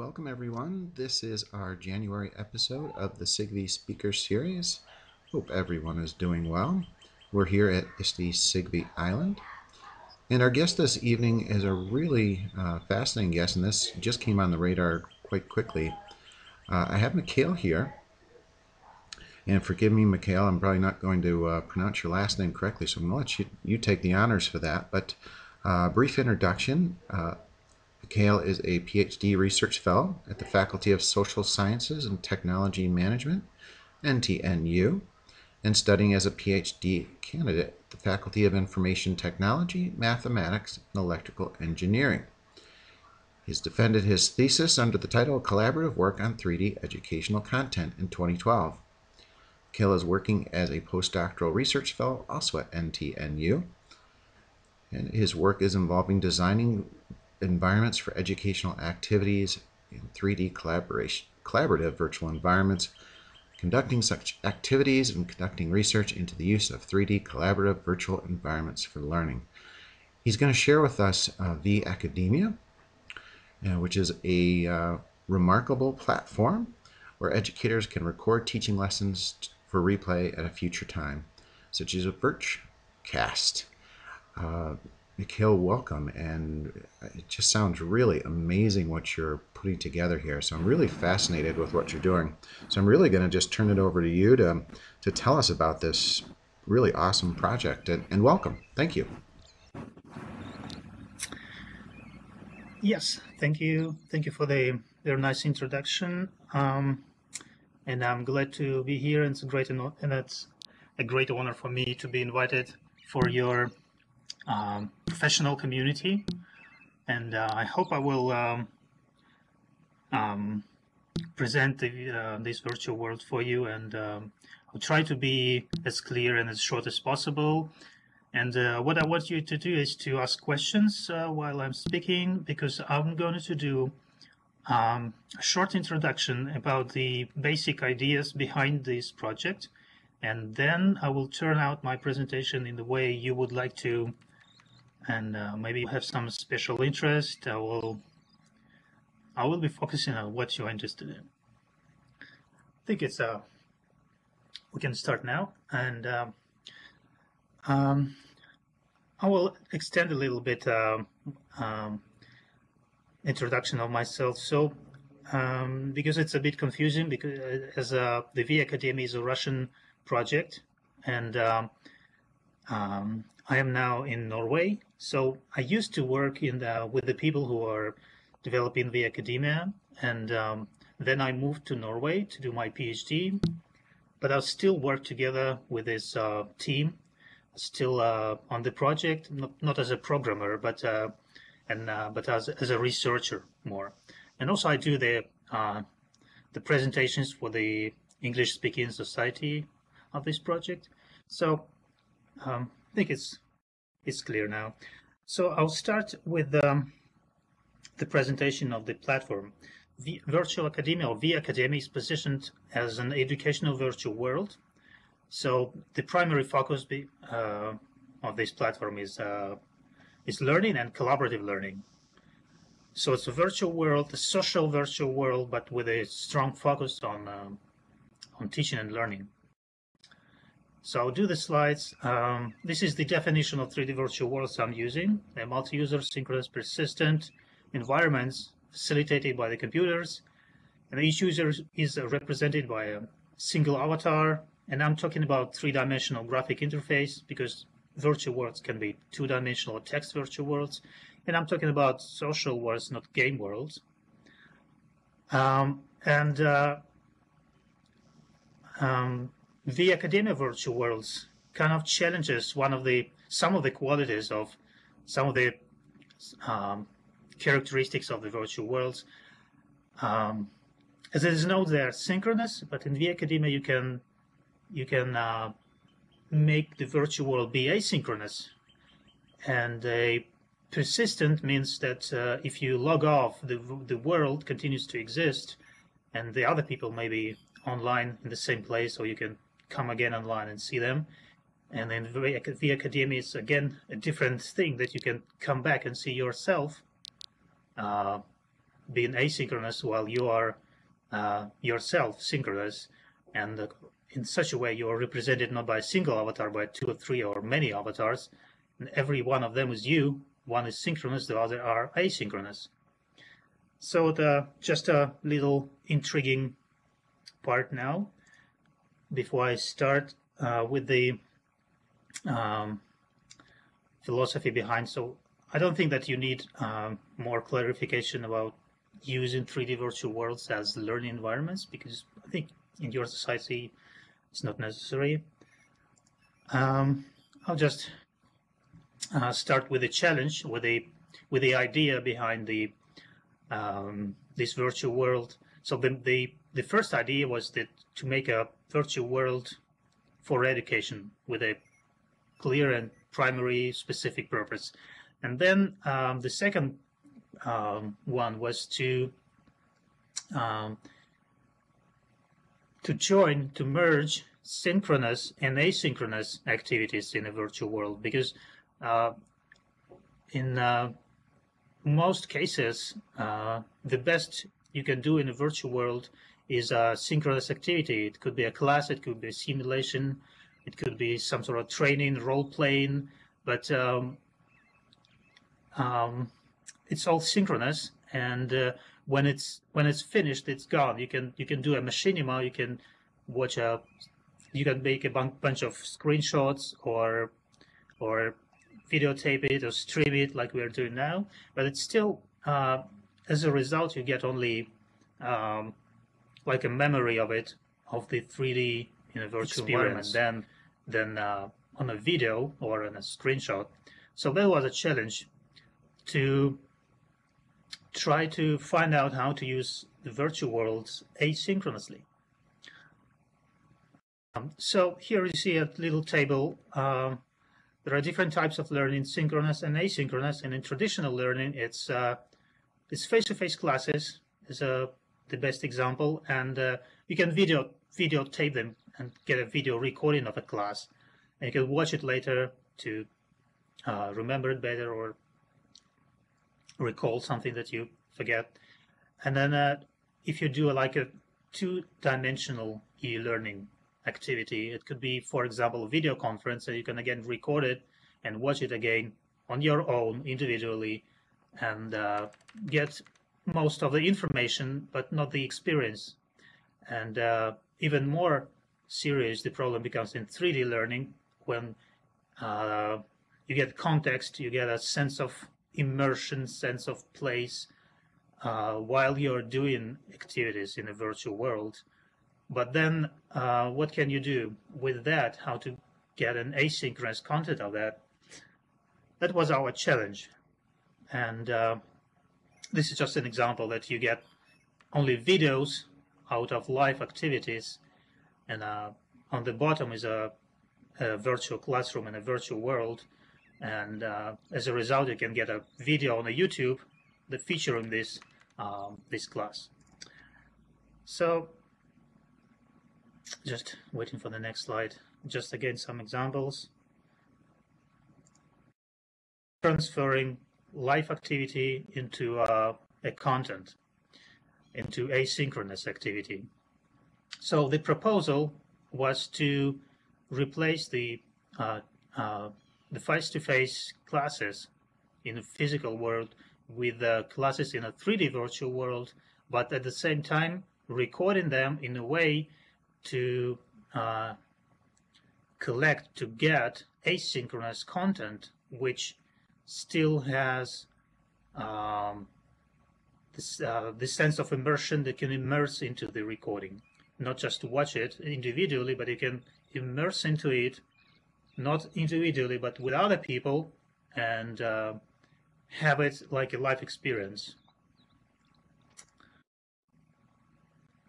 Welcome everyone. This is our January episode of the SIGVE Speaker Series. Hope everyone is doing well. We're here at the SIGVE Island. And our guest this evening is a really fascinating guest, and this just came on the radar quite quickly. I have Mikhail here. And forgive me, Mikhail, I'm probably not going to pronounce your last name correctly, so I'm going to let you take the honors for that. But brief introduction. Mikhail is a PhD research fellow at the Faculty of Social Sciences and Technology Management, NTNU, and studying as a PhD candidate at the Faculty of Information Technology, Mathematics, and Electrical Engineering. He's defended his thesis under the title Collaborative Work on 3D Educational Content in 2012. Mikhail is working as a postdoctoral research fellow also at NTNU, and his work is involving designing environments for educational activities in 3D collaborative virtual environments, conducting such activities and conducting research into the use of 3D collaborative virtual environments for learning. He's going to share with us vAcademia, which is a remarkable platform where educators can record teaching lessons for replay at a future time, such as a virtualcast. Mikhail, welcome, and it just sounds really amazing what you're putting together here. So I'm really fascinated with what you're doing. So I'm really going to just turn it over to you to tell us about this really awesome project, and welcome. Thank you. Yes, thank you. Thank you for the very nice introduction. And I'm glad to be here, and it's a great honor for me to be invited for your professional community, and I hope I will present this virtual world for you, and I'll try to be as clear and as short as possible. And what I want you to do is to ask questions while I'm speaking, because I'm going to do a short introduction about the basic ideas behind this project, and then I will turn out my presentation in the way you would like to. And maybe you have some special interest. I will be focusing on what you're interested in. I think it's we can start now, and I will extend a little bit introduction of myself. So because it's a bit confusing, because as the vAcademia is a Russian project, and I am now in Norway. So I used to work with the people who are developing vAcademia, and then I moved to Norway to do my PhD. But I still work together with this team, still on the project, not as a programmer, but as a researcher more. And also I do the presentations for the English-speaking society of this project. So I think it's clear now. So I'll start with the presentation of the platform. The Virtual Academia, or vAcademia, is positioned as an educational virtual world. So the primary focus of this platform is learning and collaborative learning. So it's a virtual world, a social virtual world, but with a strong focus on teaching and learning. So I'll do the slides. This is the definition of 3D virtual worlds I'm using. They're multi-user, synchronous, persistent environments facilitated by the computers. And each user is represented by a single avatar. And I'm talking about three-dimensional graphic interface, because virtual worlds can be two-dimensional or text virtual worlds. And I'm talking about social worlds, not game worlds. vAcademia virtual worlds kind of challenges some of the qualities of some of the characteristics of the virtual worlds. As it is known, they are synchronous, but in vAcademia you can make the virtual world be asynchronous. And a persistent means that if you log off, the world continues to exist, and the other people may be online in the same place, or you can come again online and see them. And then vAcademia is again a different thing, that you can come back and see yourself being asynchronous while you are yourself synchronous, and in such a way you are represented not by a single avatar, but 2 or 3 or many avatars, and every one of them is you. One is synchronous, the other are asynchronous. So just a little intriguing part now before I start with the philosophy behind. So I don't think that you need more clarification about using 3D virtual worlds as learning environments, because I think in your society it's not necessary. I'll just start with a challenge, with the idea behind the this virtual world. So the first idea was that to make a virtual world for education with a clear and primary specific purpose. And then the second one was to merge synchronous and asynchronous activities in a virtual world, because in most cases, the best you can do in a virtual world is a synchronous activity. It could be a class, it could be a simulation, it could be some sort of training, role-playing, but it's all synchronous, and when it's finished, it's gone. You can do a machinima, you can watch you can make a bunch of screenshots or videotape it or stream it like we're doing now, but it's still as a result you get only like a memory of it, of the 3D in a virtual environment than on a video or on a screenshot. So that was a challenge, to try to find out how to use the virtual worlds asynchronously. So here you see a little table. There are different types of learning, synchronous and asynchronous. And in traditional learning, it's face-to-face classes is the best example, and you can videotape them and get a video recording of a class, and you can watch it later to remember it better or recall something that you forget. And then if you do like a 2-dimensional e-learning activity, it could be, for example, a video conference, and you can again record it and watch it again on your own individually, and get most of the information but not the experience. And even more serious the problem becomes in 3D learning, when you get context, you get a sense of immersion, sense of place while you're doing activities in a virtual world. But then what can you do with that? How to get an asynchronous content of that? That was our challenge. And this is just an example that you get only videos out of live activities, and on the bottom is a virtual classroom in a virtual world, and as a result you can get a video on a YouTube that featuring this this class. So just waiting for the next slide. Just again some examples. Transferring live activity into a content, into asynchronous activity. So the proposal was to replace the face-to-face classes in the physical world with classes in a 3D virtual world, but at the same time recording them in a way to get asynchronous content, which still has this sense of immersion that can immerse into the recording. Not just to watch it individually, but you can immerse into it, not individually, but with other people, and have it like a live experience.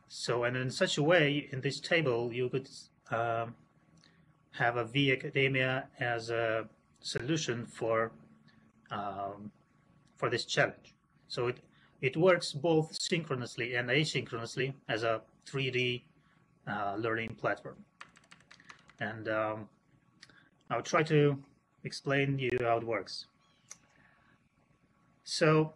So, and in such a way, in this table, you could have a vAcademia as a solution for this challenge. So it works both synchronously and asynchronously as a 3D learning platform. And I'll try to explain to you how it works. So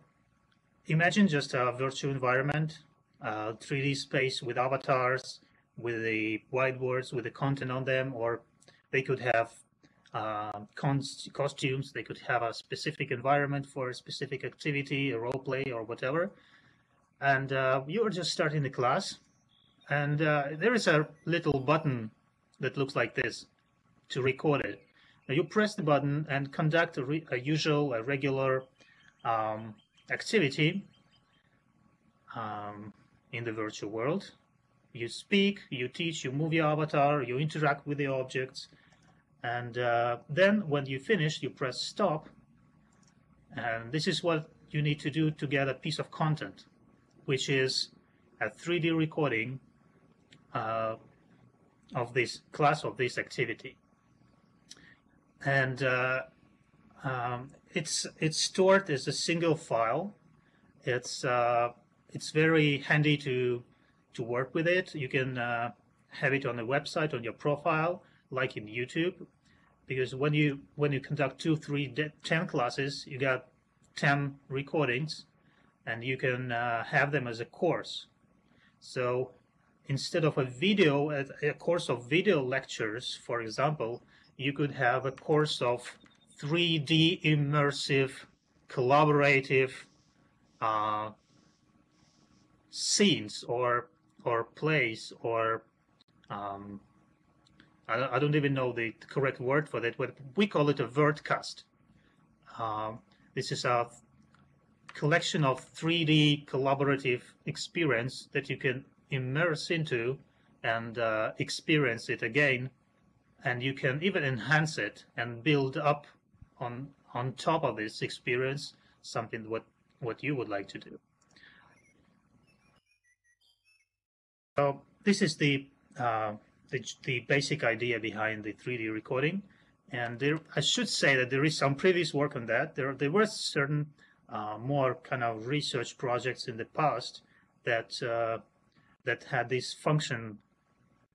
imagine just a virtual environment, 3D space with avatars, with the whiteboards, with the content on them, or they could have costumes, they could have a specific environment for a specific activity, a role play, or whatever. And you are just starting the class, and there is a little button that looks like this to record it. Now you press the button and conduct a regular activity in the virtual world. You speak, you teach, you move your avatar, you interact with the objects, and then when you finish, you press stop. And this is what you need to do to get a piece of content, which is a 3D recording of this class, of this activity. And it's stored as a single file. It's very handy to work with it. You can have it on the website, on your profile, like in YouTube, because when you conduct 2, 3, 10 classes, you got 10 recordings, and you can have them as a course. So instead of a course of video lectures, for example, you could have a course of 3D immersive, collaborative scenes or plays, or I don't even know the correct word for that, but we call it a wordcast. This is a collection of 3D collaborative experience that you can immerse into and experience it again, and you can even enhance it and build up on top of this experience something what you would like to do. So this is the basic idea behind the 3D recording, and I should say that there is some previous work on that. There were certain more kind of research projects in the past that had this function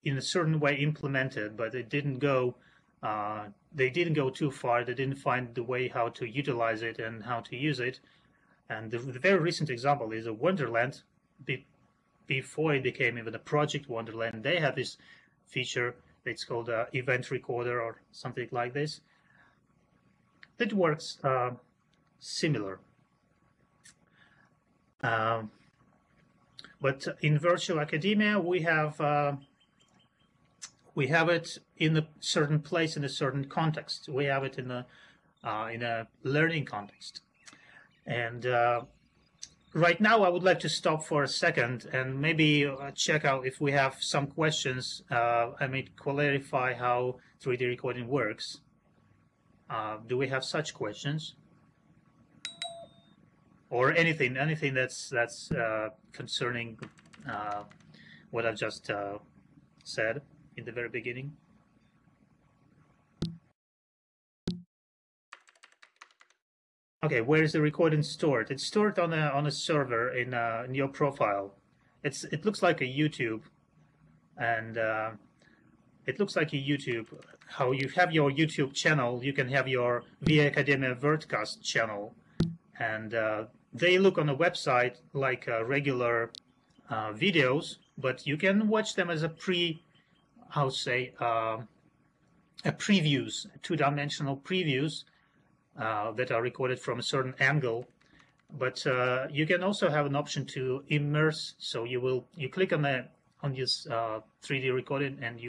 in a certain way implemented, but it didn't go. They didn't go too far. They didn't find the way how to utilize it and how to use it. And the very recent example is a Wonderland. Before it became even a project Wonderland, they had this feature that's called an event recorder or something like this. That works similar. But in virtual academia, we have it in a certain place, in a certain context. We have it in a learning context. And right now, I would like to stop for a second and maybe check out if we have some questions. I may clarify how 3D recording works. Do we have such questions? Or anything that's concerning what I've just said in the very beginning? Okay, where is the recording stored? It's stored on a server in your profile. It looks like a YouTube, and it looks like a YouTube. How you have your YouTube channel, you can have your vAcademia Wordcast channel, and they look on a website like regular videos, but you can watch them as a previews, two-dimensional previews. That are recorded from a certain angle, but you can also have an option to immerse. So you click on this 3D recording, and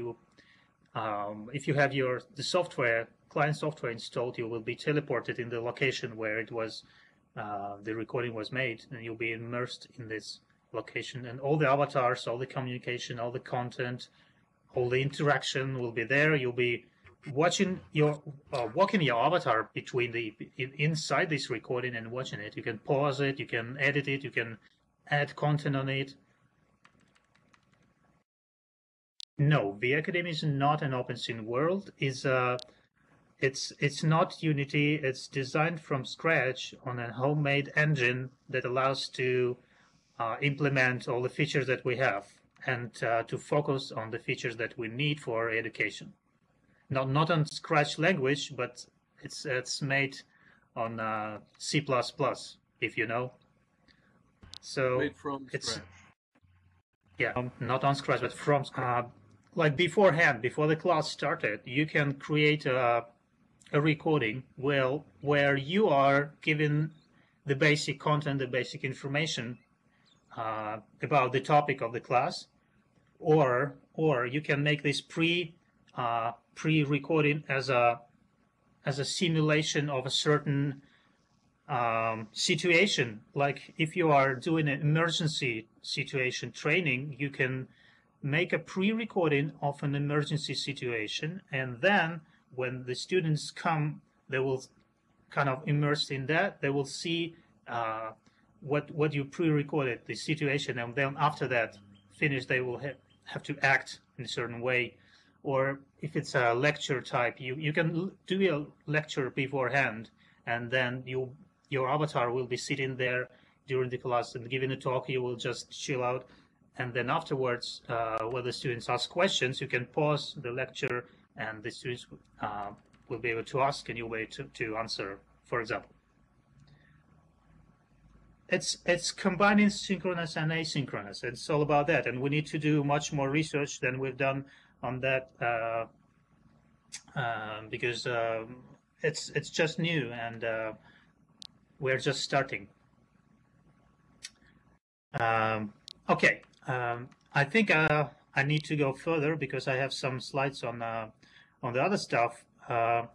if you have the software, client software installed, you will be teleported in the location where it was the recording was made, and you'll be immersed in this location, and all the avatars, all the communication, all the content, all the interaction will be there. You'll be walking your avatar between inside this recording and watching it. You can pause it, you can edit it, you can add content on it. No, vAcademia is not an OpenScene world. It's not Unity. It's designed from scratch on a homemade engine that allows to implement all the features that we have and to focus on the features that we need for education. Not on Scratch language, but it's made on C++, if you know. So Made from it's scratch. not on scratch, but from like beforehand, before the class started, you can create a recording where you are given the basic content, the basic information about the topic of the class, or you can make this pre-recording as a simulation of a certain situation. Like if you are doing an emergency situation training, you can make a pre-recording of an emergency situation, and then when the students come, they will kind of immersed in that. They will see what you pre-recorded, the situation, and then after that finish, they will have to act in a certain way. Or if it's a lecture type, you can do a lecture beforehand, and then your avatar will be sitting there during the class and giving a talk. You will just chill out, and then afterwards, when the students ask questions, you can pause the lecture, and the students will be able to ask, and you'll be able to answer, for example. It's combining synchronous and asynchronous. It's all about that, and we need to do much more research than we've done on that because it's just new, and we're just starting. Okay, I think I need to go further because I have some slides on the other stuff. I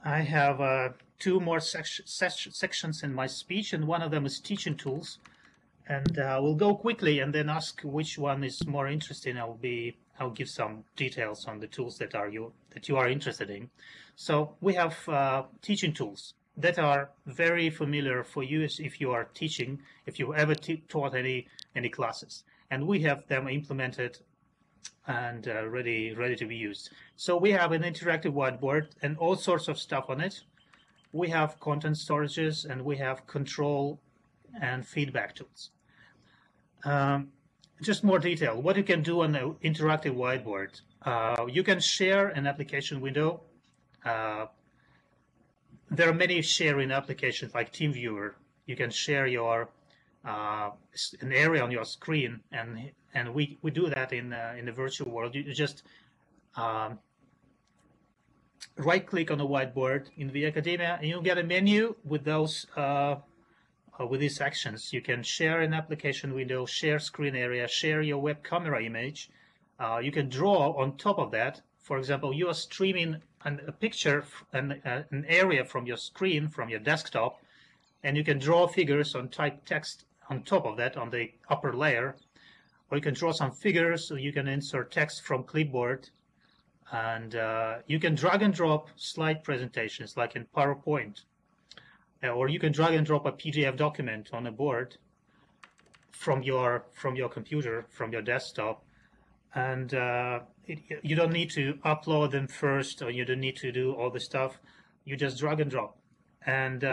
have two more sections in my speech, and one of them is teaching tools. And we'll go quickly and then ask which one is more interesting. I'll give some details on the tools that you are interested in. So we have teaching tools that are very familiar for you if you are teaching, if you ever taught any classes, and we have them implemented and ready to be used. So we have an interactive whiteboard and all sorts of stuff on it. We have content storages, and we have control and feedback tools. Just more detail, what you can do on the interactive whiteboard. You can share an application window. There are many sharing applications like TeamViewer. You can share your an area on your screen, and we do that in the virtual world. You just right-click on the whiteboard in vAcademia, and you'll get a menu with those with these actions. You can share an application window, share screen area, share your web camera image. You can draw on top of that. For example, you are streaming a picture and an area from your screen, from your desktop, and you can draw figures on type text on top of that on the upper layer, or you can draw some figures, so you can insert text from clipboard, and you can drag and drop slide presentations like in PowerPoint, or you can drag and drop a PDF document on a board from your computer, from your desktop, and you don't need to upload them first, or you don't need to do all the stuff. You just drag and drop, and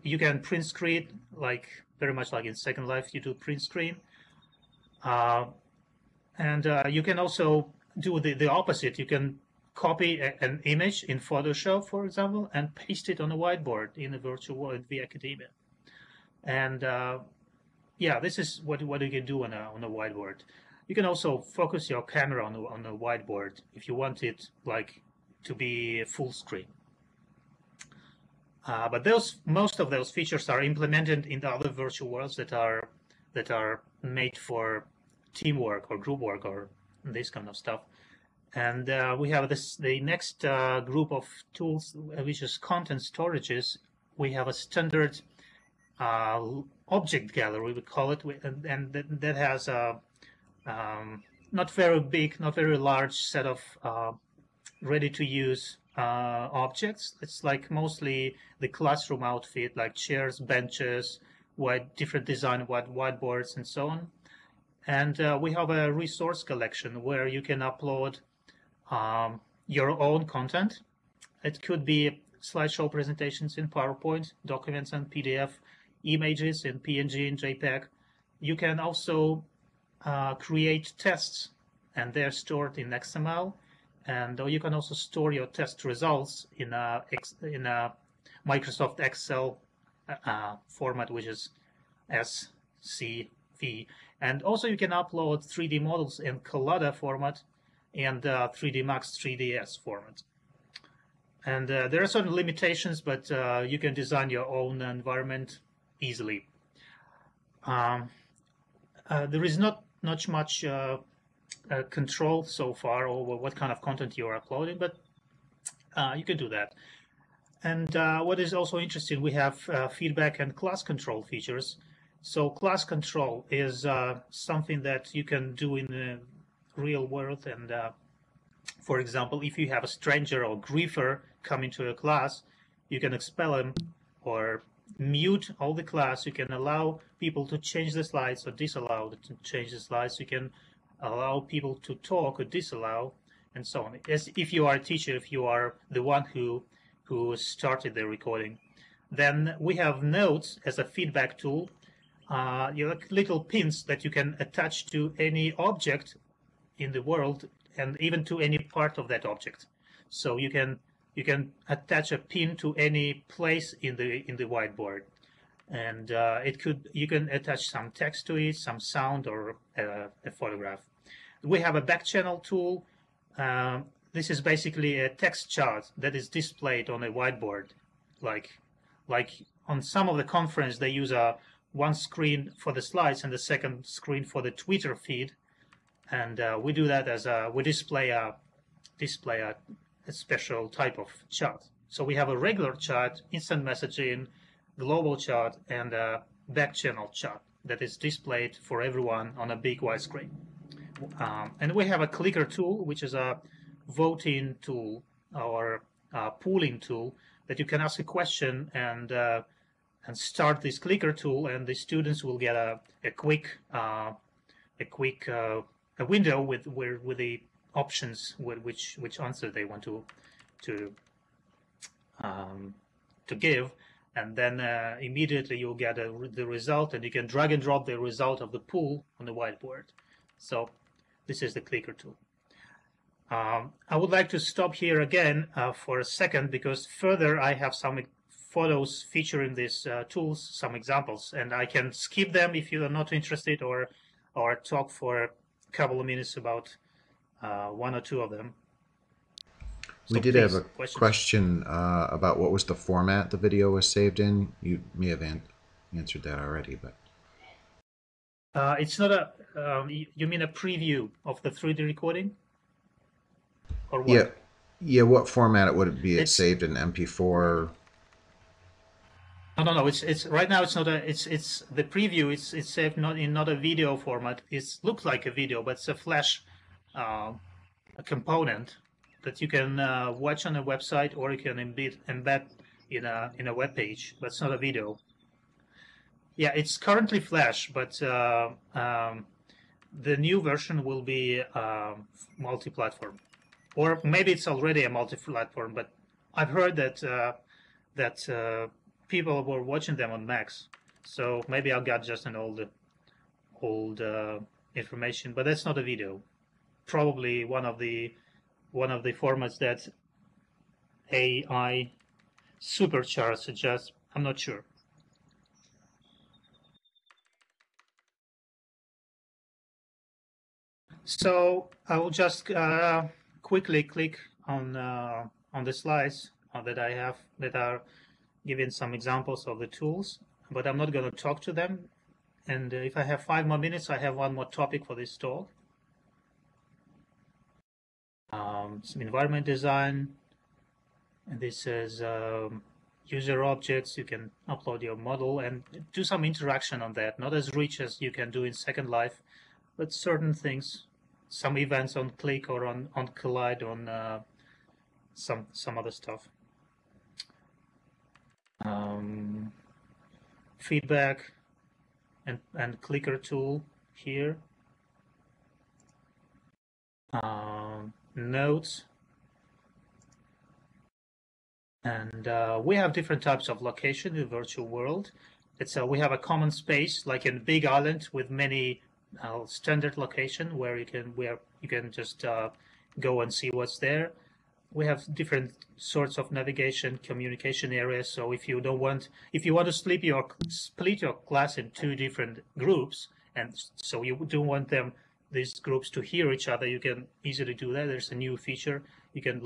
you can print screen, like very much like in Second Life. You do print screen, and you can also do the opposite. You can copy an image in Photoshop, for example, and paste it on a whiteboard in the virtual world vAcademia. And yeah, this is what you can do on a whiteboard. You can also focus your camera on the whiteboard if you want it like to be full screen. But most of those features are implemented in the other virtual worlds that are made for teamwork or group work or this kind of stuff. And we have the next group of tools, which is content storages. We have a standard object gallery, we call it, and that has a not very big, not very large set of ready-to-use objects. It's like mostly the classroom outfit, like chairs, benches, different design whiteboards, and so on. And we have a resource collection where you can upload your own content. It could be slideshow presentations in PowerPoint, documents and PDF, images in PNG and JPEG. You can also create tests, and they're stored in XML. And you can also store your test results in a Microsoft Excel format, which is SIGVE. And also you can upload 3D models in Collada format and 3D Max 3ds format. And there are certain limitations, but you can design your own environment easily. There is not much control so far over what kind of content you are uploading, but you can do that. And what is also interesting, we have feedback and class control features. So class control is something that you can do in the real world. And for example, if you have a stranger or griefer come into a class, you can expel him or mute all the class. You can allow people to change the slides or disallow to change the slides. You can allow people to talk or disallow, and so on. As if you are a teacher, if you are the one who started the recording. Then we have notes as a feedback tool. You have little pins that you can attach to any object in the world and even to any part of that object. So you can attach a pin to any place in the whiteboard, and you can attach some text to it, some sound, or a photograph. We have a back channel tool. This is basically a text chart that is displayed on a whiteboard. Like on some of the conference, they use one screen for the slides and the second screen for the Twitter feed, and we do that as we display a special type of chart. So we have a regular chart, instant messaging, global chart, and a back channel chart that is displayed for everyone on a big wide screen. And we have a clicker tool, which is a voting tool or pooling tool that you can ask a question and start this clicker tool, and the students will get a quick window with the options with which answer they want to give, and then immediately you'll get the result, and you can drag and drop the result of the pool on the whiteboard. So this is the clicker tool. I would like to stop here again for a second, because further I have some photos featuring these tools, some examples, and I can skip them if you are not interested, or talk for a couple of minutes about one or two of them. So we did have a question about what was the format the video was saved in. You may have answered that already, but it's not a. You mean a preview of the 3D recording, or what? Yeah. What format would it be? It's saved in MP4. No. It's right now. It's not a. It's the preview. It's saved not a video format. It looks like a video, but it's a Flash a component that you can watch on a website, or you can embed in a web page. But it's not a video. Yeah, it's currently Flash, but the new version will be multi-platform, or maybe it's already a multi-platform. But I've heard that people were watching them on Macs, so maybe I got just an old information. But that's not a video. Probably one of the formats that AI supercharged suggests. I'm not sure. So I will just quickly click on the slides that I have that are giving some examples of the tools, but I'm not going to talk to them. And if I have 5 more minutes, I have one more topic for this talk. Some environment design, and this is user objects. You can upload your model and do some interaction on that. Not as rich as you can do in Second Life, but certain things. Some events on Click or on Collide, on some other stuff. Feedback and clicker tool here. Notes. And we have different types of location in the virtual world. We have a common space, like in Big Island, with many standard location where you can just go and see what's there. we have different sorts of navigation communication areas. So if you want to split your class in two different groups, and so you don't want these groups to hear each other, you can easily do that. There's a new feature. You can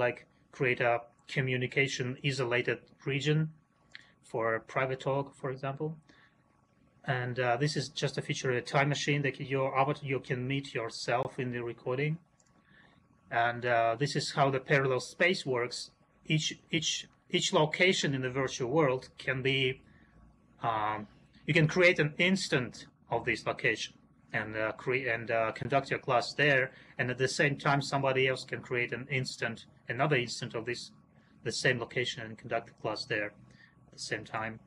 create a communication isolated region for private talk, for example. And this is just a feature, a time machine that you can meet yourself in the recording. And this is how the parallel space works. Each location in the virtual world can be, you can create an instant of this location and conduct your class there. And at the same time, somebody else can create another instant of the same location and conduct the class there at the same time.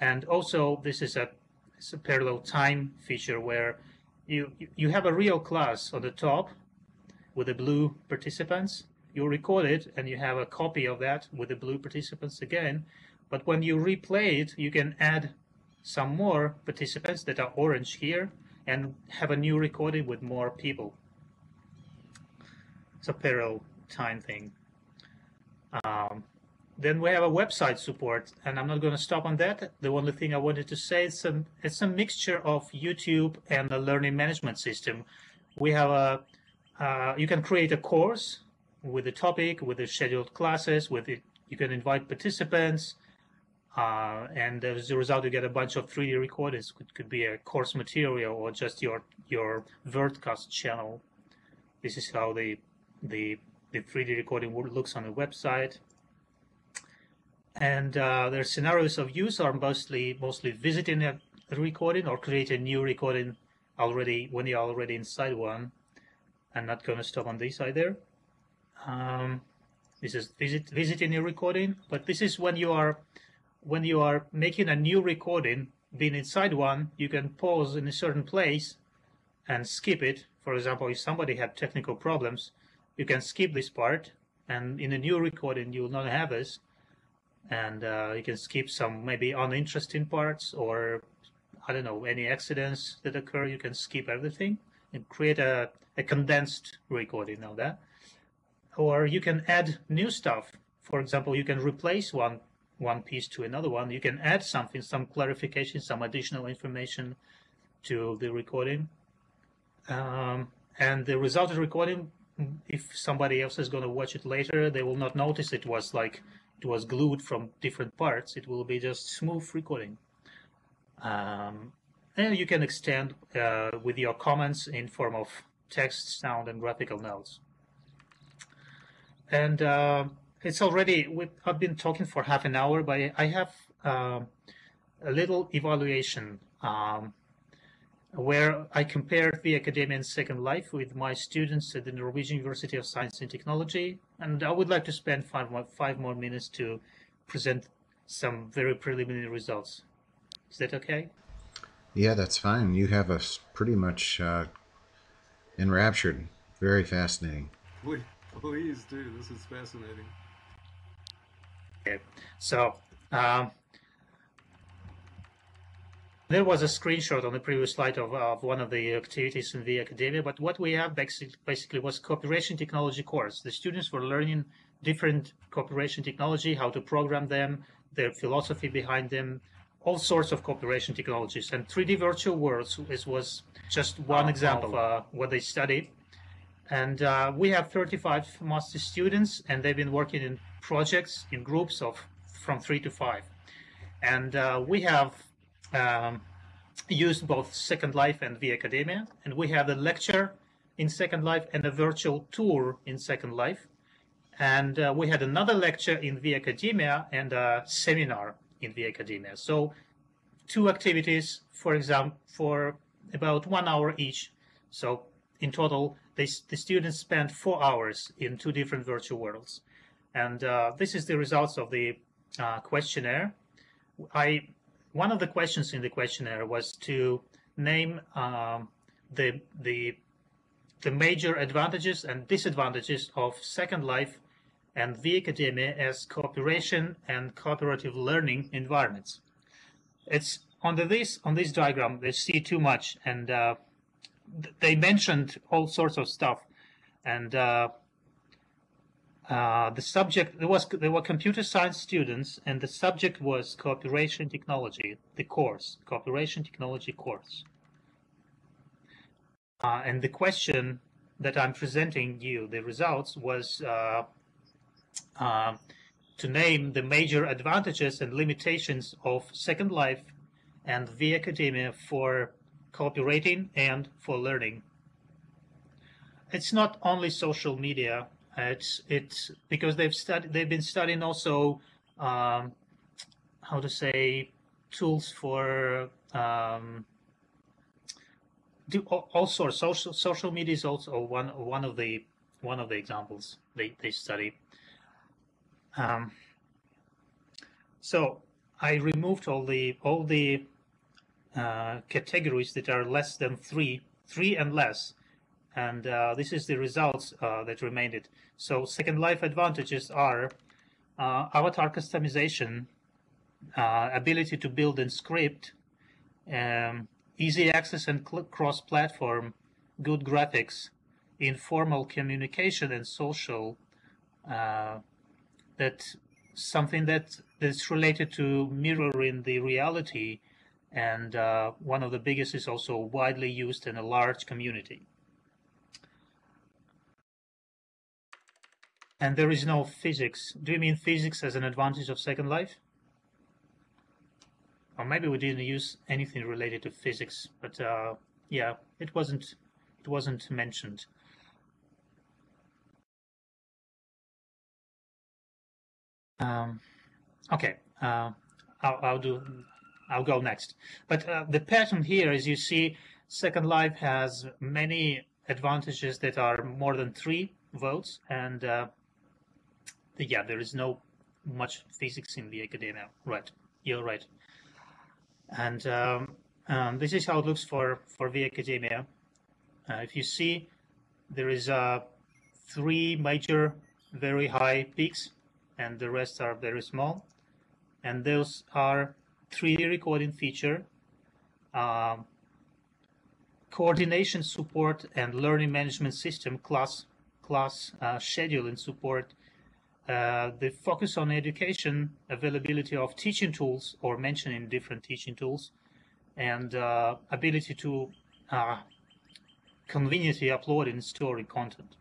And also, this is a parallel time feature where you have a real class on the top with the blue participants. You record it and you have a copy of that with the blue participants again. But when you replay it, you can add some more participants that are orange here and have a new recording with more people. It's a parallel time thing. Then we have a website support, and I'm not going to stop on that. The only thing I wanted to say is it's a mixture of YouTube and a learning management system. We have you can create a course with a topic, with the scheduled classes, you can invite participants, and as a result, you get a bunch of 3D recordings. It could be a course material or just your broadcast channel. This is how the 3D recording looks on the website. And their scenarios of use are mostly visiting a recording or create a new recording when you're already inside one. I'm not going to stop on this either. This is visiting a recording, but this is when you are making a new recording, being inside one, you can pause in a certain place and skip it. For example, if somebody had technical problems, you can skip this part, and in a new recording you will not have this. And you can skip some maybe uninteresting parts, or I don't know, any accidents that occur. You can skip everything and create a condensed recording of that. Or you can add new stuff. For example, you can replace one piece to another one. You can add something, some clarification, some additional information to the recording. And the resulted recording, if somebody else is going to watch it later, they will not notice it was glued from different parts. It will be just smooth recording. And you can extend with your comments in form of text, sound, and graphical notes. And it's already, I've been talking for half an hour, but I have a little evaluation where I compared vAcademia and Second Life with my students at the Norwegian University of Science and Technology. And I would like to spend five more minutes to present some very preliminary results. Is that okay? Yeah, that's fine. You have us pretty much enraptured. Very fascinating. Please do. This is fascinating. Okay. So there was a screenshot on the previous slide of one of the activities in vAcademia, but what we have basically was cooperation technology course. The students were learning different cooperation technology, how to program them, their philosophy behind them, all sorts of cooperation technologies. And 3D virtual worlds was just one example of what they studied. And we have 35 master students, and they've been working in projects, in groups from 3 to 5. And we have used both Second Life and vAcademia, and we have a lecture in Second Life and a virtual tour in Second Life. And we had another lecture in vAcademia and a seminar in vAcademia. So 2 activities, for example, for about 1 hour each. So in total, the students spent 4 hours in 2 different virtual worlds. And this is the results of the questionnaire. One of the questions in the questionnaire was to name the major advantages and disadvantages of Second Life and vAcademia as cooperation and cooperative learning environments. It's on this diagram they see too much, and they mentioned all sorts of stuff, and The subject, there were computer science students, and the subject was cooperation technology, the course, cooperation technology course. And the question that I'm presenting you, the results, was to name the major advantages and limitations of Second Life and vAcademia for cooperating and for learning. It's not only social media. It's because they've been studying also how to say tools for all sorts. Social media is also one of the examples they study. So I removed all the categories that are less than three and less, and this is the results that remained. So Second Life advantages are avatar customization, ability to build and script, easy access and cross-platform, good graphics, informal communication and social. That's something that's related to mirroring the reality, and one of the biggest is also widely used in a large community. And there is no physics. Do you mean physics as an advantage of Second Life? Or maybe we didn't use anything related to physics, but yeah, it wasn't mentioned. Okay, I'll go next. But the pattern here, as you see, Second Life has many advantages that are more than 3 votes, and yeah, there is no much physics in vAcademia. Right, you're right. And this is how it looks for vAcademia. If you see, there is 3 major very high peaks, and the rest are very small. And those are 3D recording feature, coordination support and learning management system, class scheduling support, the focus on education, availability of teaching tools or mentioning different teaching tools, and ability to conveniently upload and storing content.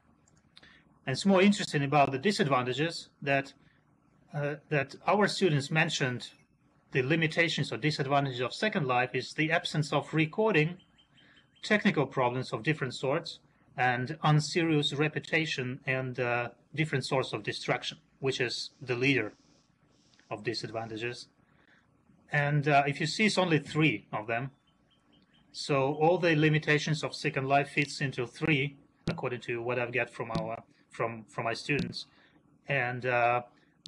And it's more interesting about the disadvantages that our students mentioned. The limitations or disadvantages of Second Life is the absence of recording, technical problems of different sorts, and unserious repetition and different sorts of distraction, which is the leader of disadvantages. And if you see, it's only 3 of them. So all the limitations of Second Life fits into 3, according to what I've got from my students. And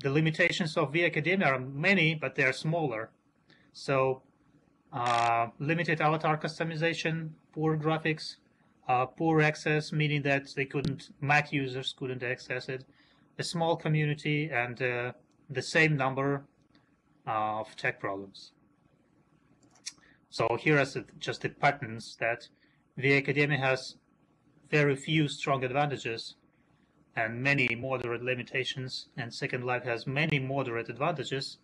the limitations of vAcademia are many, but they are smaller. So limited avatar customization, poor graphics, poor access, meaning that Mac users couldn't access it, a small community, and the same number of tech problems. So here are just the patterns that vAcademia has very few strong advantages and many moderate limitations, and Second Life has many moderate advantages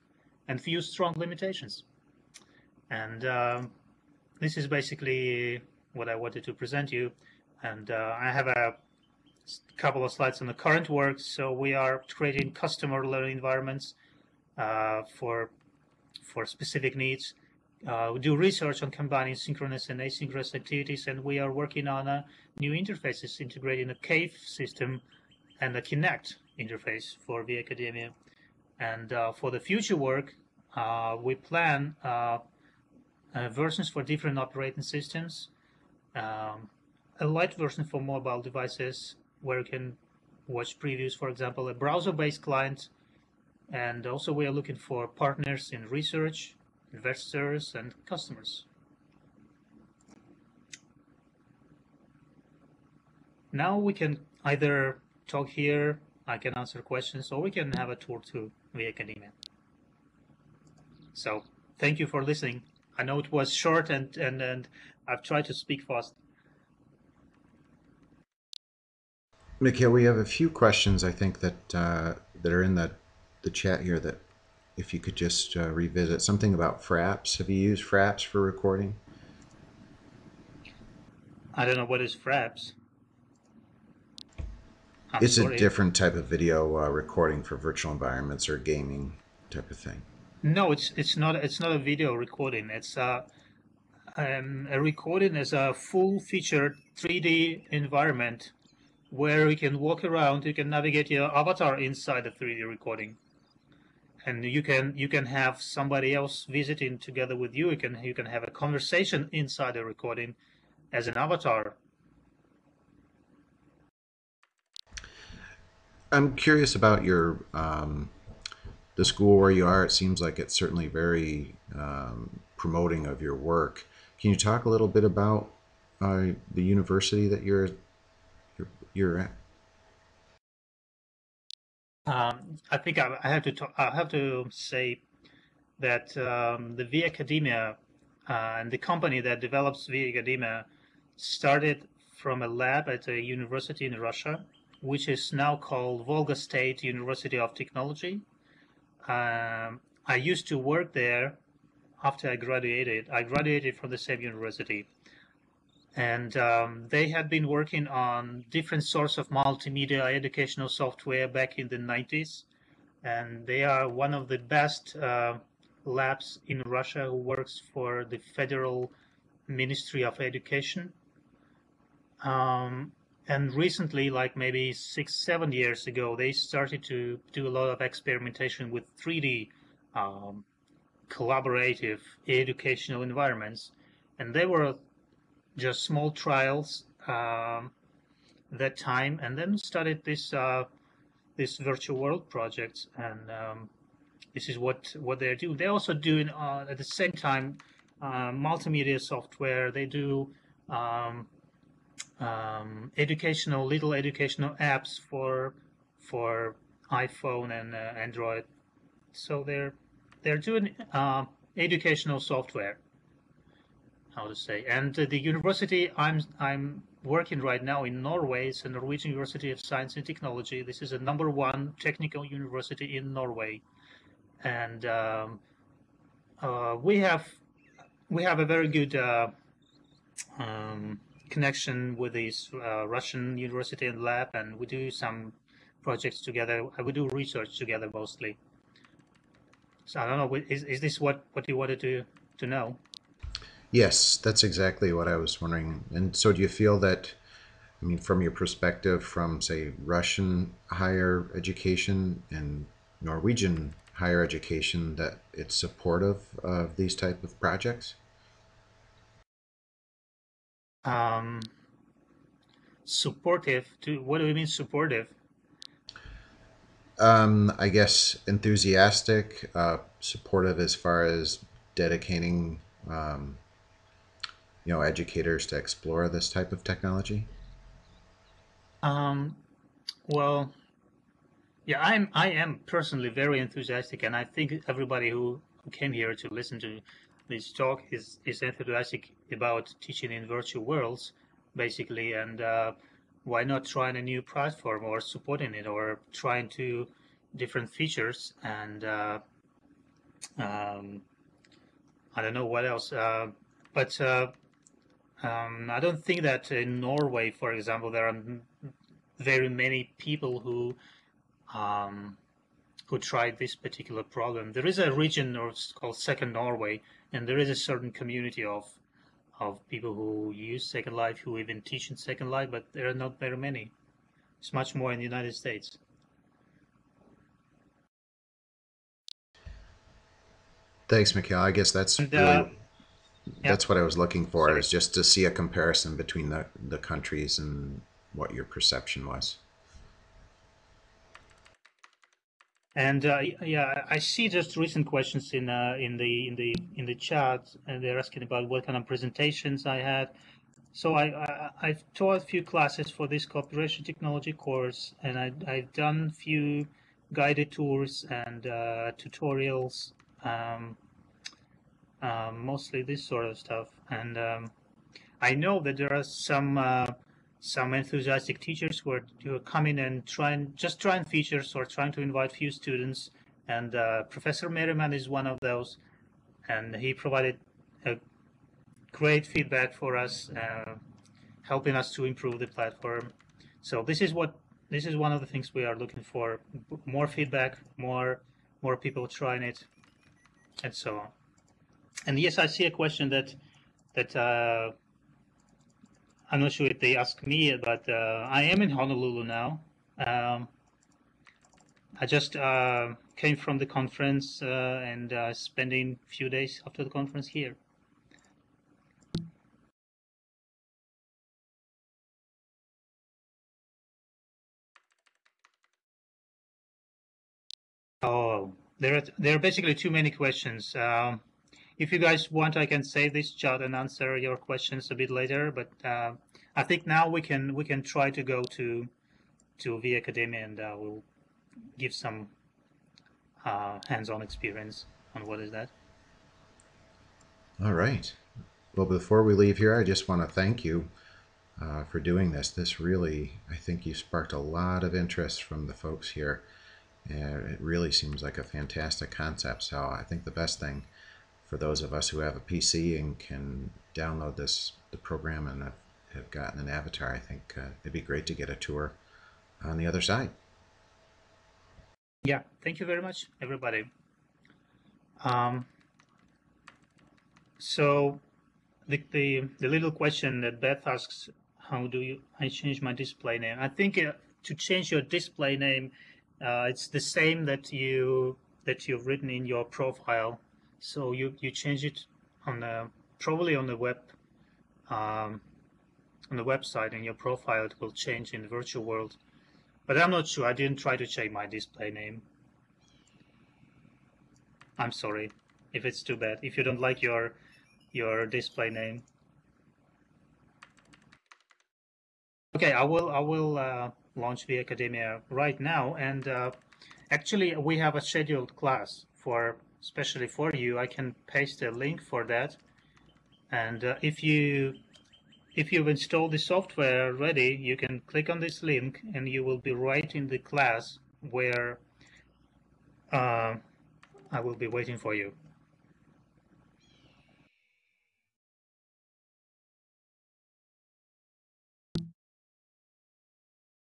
and few strong limitations. And this is basically what I wanted to present you. And I have a couple of slides on the current work. So we are creating customer learning environments for specific needs. We do research on combining synchronous and asynchronous activities, and we are working on new interfaces, integrating a CAVE system and a Kinect interface for vAcademia. And for the future work, we plan versions for different operating systems, a light version for mobile devices where you can watch previews, for example, a browser-based client, and also we are looking for partners in research, investors, and customers. Now we can either talk here, I can answer questions, or we can have a tour to vAcademia. So thank you for listening. I know it was short and I've tried to speak fast. Mikhail, we have a few questions I think that that are in the chat here that if you could just revisit something about Fraps. Have you used Fraps for recording? I don't know what is Fraps. I'm It's a sorry. different type of video recording for virtual environments or gaming type of thing. No, it's not a video recording. It's a recording is a full-featured 3D environment where you can walk around. You can navigate your avatar inside the 3D recording, and you can have somebody else visiting together with you. You can have a conversation inside the recording as an avatar. I'm curious about your the school where you are. It seems like it's certainly very promoting of your work. Can you talk a little bit about the university that you're at? I think I have to talk, I have to say that the vAcademia and the company that develops vAcademia started from a lab at a university in Russia, which is now called Volga State University of Technology. I used to work there after I graduated. I graduated from the same university. And they had been working on different sorts of multimedia educational software back in the 90s. And they are one of the best labs in Russia who works for the Federal Ministry of Education. And recently, like maybe 6-7 years ago, they started to do a lot of experimentation with 3D collaborative educational environments. And they were just small trials that time, and then started this this virtual world project, and this is what they're doing. They're also doing at the same time multimedia software. They do little educational apps for iPhone and Android. So they're doing educational software. How to say? And the university I'm working right now in Norway is the Norwegian University of Science and Technology. This is a #1 technical university in Norway, and we have a very good connection with this Russian university and lab, and we do some projects together. We do research together mostly. So I don't know. Is this what you wanted to know? Yes, that's exactly what I was wondering. And so do you feel that, I mean, from your perspective, from, say, Russian higher education and Norwegian higher education, that it's supportive of these type of projects? Supportive to what do you mean supportive? I guess enthusiastic, supportive as far as dedicating, educators to explore this type of technology? Well, yeah, I am personally very enthusiastic, and I think everybody who came here to listen to this talk is enthusiastic about teaching in virtual worlds, basically, and why not trying a new platform or supporting it or trying to different features and I don't know what else, but I don't think that in Norway, for example, there are very many people who tried this particular problem. There is a region called Second Norway, and there is a certain community of people who use Second Life, who even teach in Second Life, but there are not very many. It's much more in the United States. Thanks, Mikhail. I guess that's And really yeah, that's what I was looking for, sorry. is just to see a comparison between the countries and what your perception was. And yeah, I see just recent questions in the chat, and they're asking about what kind of presentations I had. So I've taught a few classes for this cooperation technology course, and I've done a few guided tours and tutorials, mostly this sort of stuff. And I know that there are some some enthusiastic teachers who are coming and trying features or trying to invite few students. And Professor Merriman is one of those, and he provided a great feedback for us, helping us to improve the platform. So this is one of the things we are looking for: more feedback, more people trying it, and so on. And yes, I see a question that I'm not sure if they asked me, but I am in Honolulu now. I just came from the conference and spending a few days after the conference here. Oh, there are basically too many questions. If you guys want, I can save this chat and answer your questions a bit later. But I think now we can try to go to vAcademia, and we'll give some hands-on experience on what is that. All right. Well, before we leave here, I just want to thank you for doing this. This really, I think you sparked a lot of interest from the folks here. And it really seems like a fantastic concept. So I think the best thing for those of us who have a PC and can download the program and have gotten an avatar, I think it'd be great to get a tour on the other side. Yeah, thank you very much, everybody. So the little question that Beth asks, how do I change my display name? I think to change your display name, it's the same that you've written in your profile. So you change it on probably on the web on the website. In your profile it will change in the virtual world, but I'm not sure. I didn't try to change my display name. I'm sorry if it's too bad, if you don't like your display name. Okay, I will launch vAcademia right now, and actually we have a scheduled class especially for you. I can paste a link for that, and if you've installed the software already, you can click on this link and you will be right in the class where I will be waiting for you.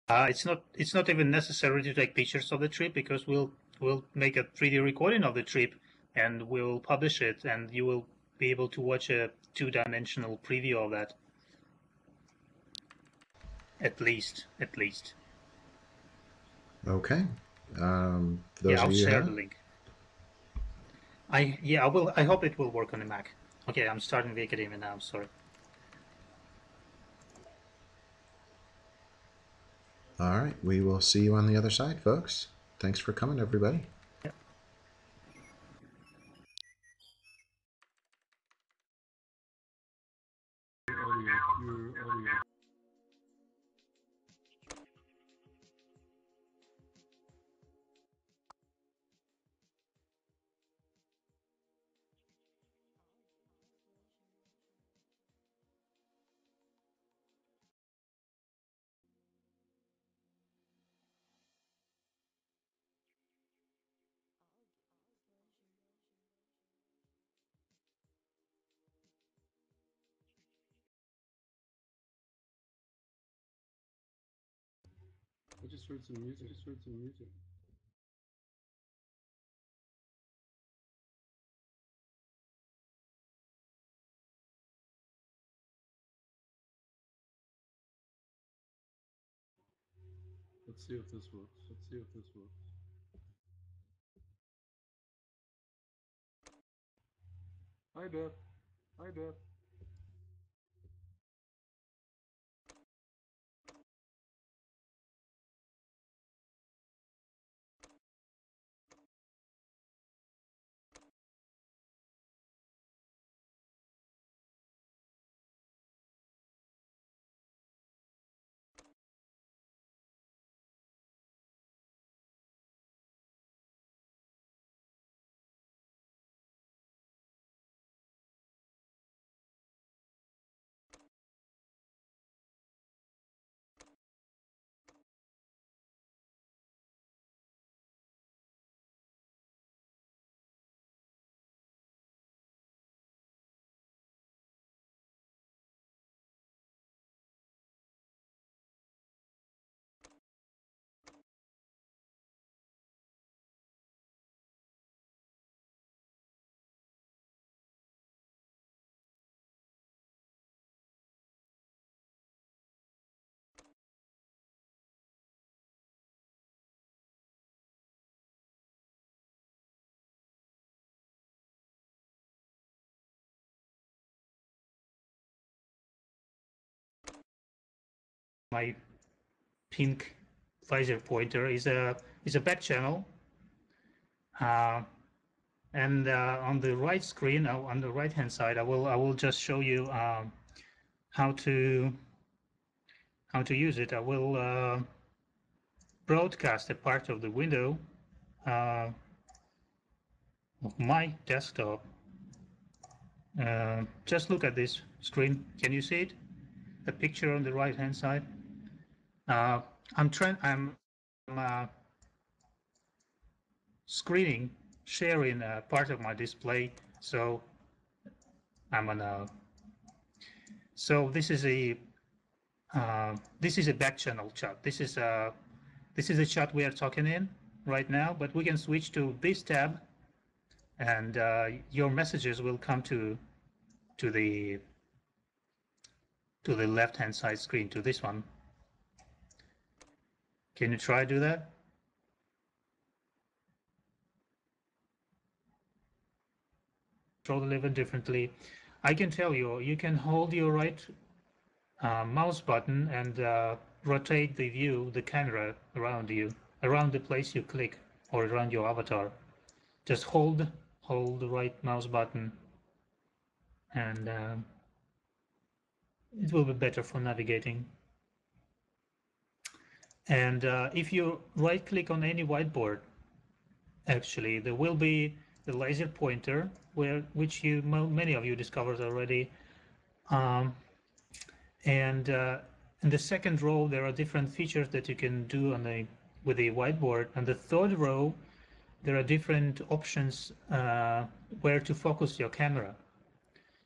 It's not even necessary to take pictures of the trip, because we'll make a 3D recording of the trip and we'll publish it, and you will be able to watch a 2-dimensional preview of that. At least. Okay. For those Yeah, I'll of you share the link. I will. I hope it will work on the Mac. Okay, I'm starting the Academia now. I'm sorry. All right. We will see you on the other side, folks. Thanks for coming, everybody. Audio. I just heard some music. Let's see if this works. Hi, Beth. my pink laser pointer is a back channel, and on the right screen, on the right hand side, I will just show you how to use it. I will broadcast a part of the window of my desktop. Just look at this screen. Can you see it? The picture on the right hand side. I'm sharing part of my display. So I'm on so this is a back channel chat. This is a chat we are talking in right now, but we can switch to this tab, and your messages will come to the left hand side screen, to this one. Can you try to do that? Control the lever differently. I can tell you, you can hold your right mouse button and rotate the view, the camera around you, around the place you click, or around your avatar. Just hold the right mouse button, and it will be better for navigating. And if you right click on any whiteboard, actually there will be the laser pointer, which many of you discovered already. And in the second row, there are different features that you can do with the whiteboard. And the third row, there are different options where to focus your camera.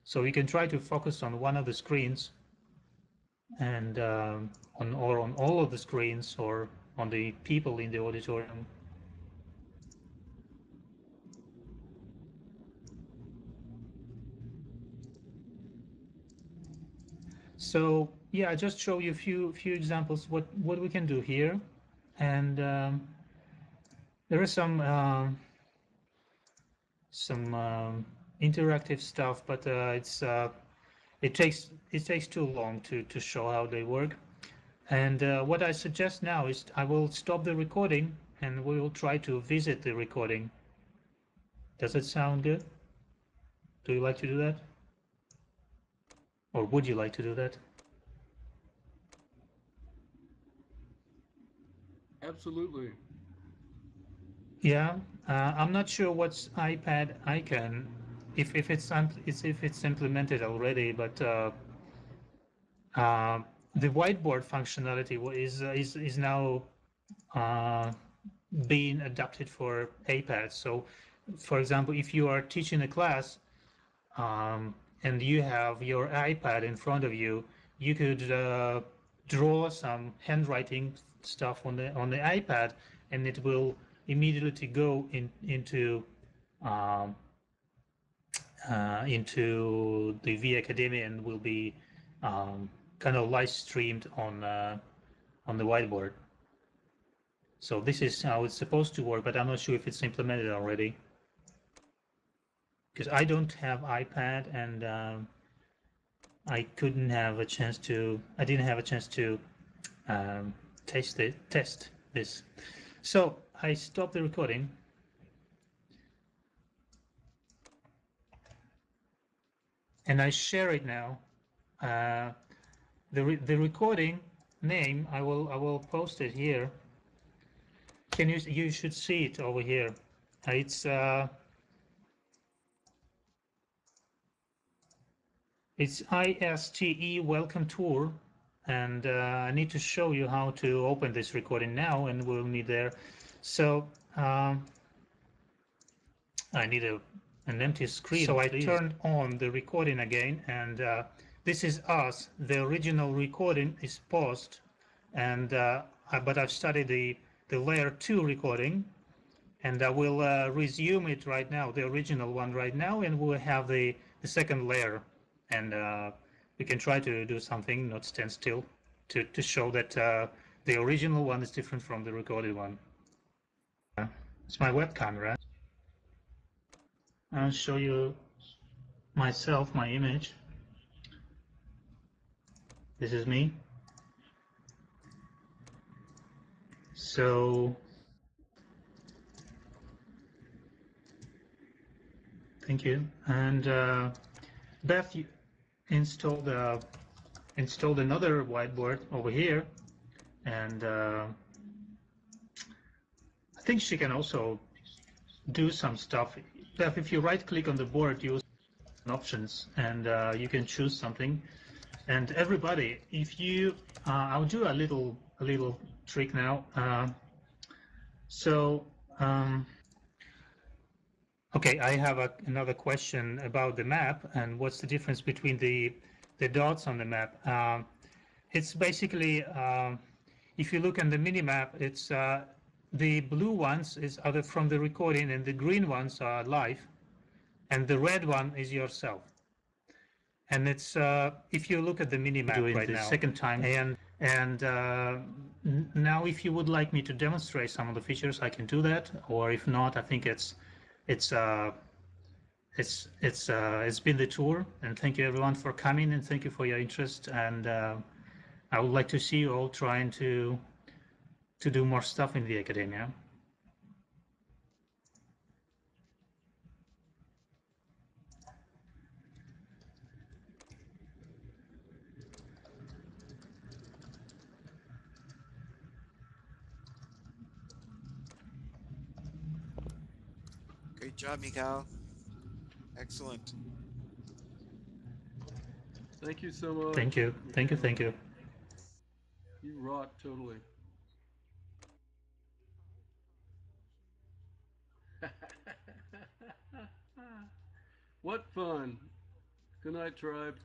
So you can try to focus on one of the screens, and on all of the screens, or on the people in the auditorium. So yeah, I just show you a few examples what we can do here, and there is some interactive stuff, but it takes too long to show how they work. And what I suggest now is I will stop the recording, and we will try to visit the recording. Does it sound good? Do you like to do that? Or would you like to do that? Absolutely. Yeah, I'm not sure what's iPad icon, if it's implemented already, but the whiteboard functionality is now being adapted for iPads. So, for example, if you are teaching a class and you have your iPad in front of you, you could draw some handwriting stuff on the iPad, and it will immediately go into the vAcademia, and will be kind of live streamed on the whiteboard. So this is how it's supposed to work, but I'm not sure if it's implemented already, because I don't have iPad, and I didn't have a chance to test this. So I stopped the recording. And I share it now. The recording name, I will post it here. You should see it over here. It's ISTE Welcome Tour, and I need to show you how to open this recording now, and we'll meet there. So I need an empty screen. So I turned on the recording again, and this is us. The original recording is paused, and but I've started the layer 2 recording, and I will resume it right now, the original one right now, and we'll have the second layer, and we can try to do something, not stand still, to show that the original one is different from the recorded one. It's my web camera. I'll show you myself, my image. This is me. So thank you. And Beth installed another whiteboard over here, and I think she can also do some stuff. Beth, if you right-click on the board, you options, and you can choose something. And everybody, if you, I'll do a little trick now. Okay, I have another question about the map and what's the difference between the dots on the map. It's basically, if you look on the mini map, it's the blue ones are from the recording, and the green ones are live, and the red one is yourself. And it's if you look at the mini map right now, second time, and now if you would like me to demonstrate some of the features, I can do that. Or if not, I think it's been the tour, and thank you everyone for coming, and thank you for your interest. And I would like to see you all trying to do more stuff in vAcademia. Great job, Mikhail. Excellent. Thank you so much. Thank you. You rock totally. What fun. Good night, tribe.